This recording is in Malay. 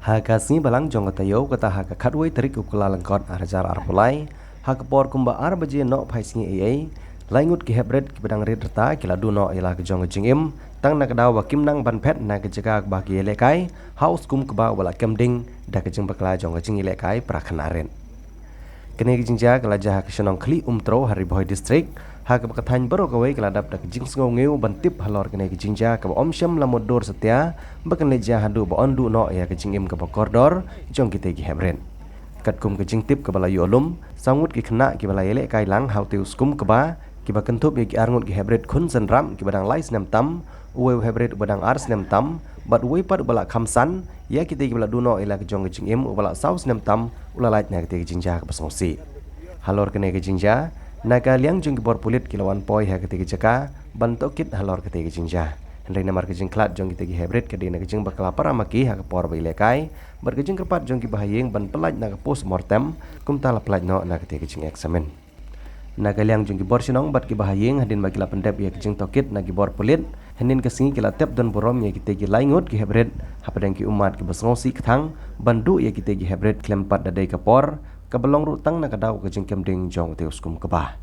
Hakasni balang jong katayo kata haka kadway tarik ukula langkot arajar arpulai haka por kumba arbaje no phaisni ai laingut ki hebret ki bedang red reta kila du no ila ke jong jingim tang nak daw wakim nang ban phet na ke jaga ba ki lekai haus kum ke ba wala kemding da ke jing bakla jong jing lekai prakhnaren kene ki jingja kala jah ke sonong khli umtro hari boy district haka bakathan baro kawai kala dap da ke jing sngo ngeu ban tip halor kene ki jingja ke om syam lamodor setia bakan leja hadu ba ondu no ya ke jingim ke kordor jong kite ki hebren kat kum ke jing tip ke bala yolum sangut ki khna ki bala yele kai lang hau tiu skum ke ba ki ba kentup ye ki arngut ki hebret khun san ram ki badang lais nem tam uwe hebret badang ars nem tam bat uwe pat bala khamsan ya kite ki bala duno ila ke jong jingim bala saus nem tam ulalait na kite ki jingja ke pasngsi halor kene ke jingja naga liang jung ki bor pulit kilawan poi ha kite ki jaka bantokit halor kite ki jingja hendai namar ke jing klat jong kite ki hebret ke dina ke jing bakala paramaki ha ke por bai lekai bar ke jing kerpat jong ki bahayeng ban pelaj na ke post mortem kum tala pelaj no na kite ki jing eksamen naga liang jong ki bor sinong bat ki bahayeng hadin bagila pendep ya ke jing tokit na ki bor pulit hendin ke singi kila tep don borom ya kite ki laingut ki hebret hapadang ki umat ki basngosi kthang bandu ya kite ki hebret klempat dadai ke por kabelong rutang na kadaw ke jing kemding jong teus kum ke bah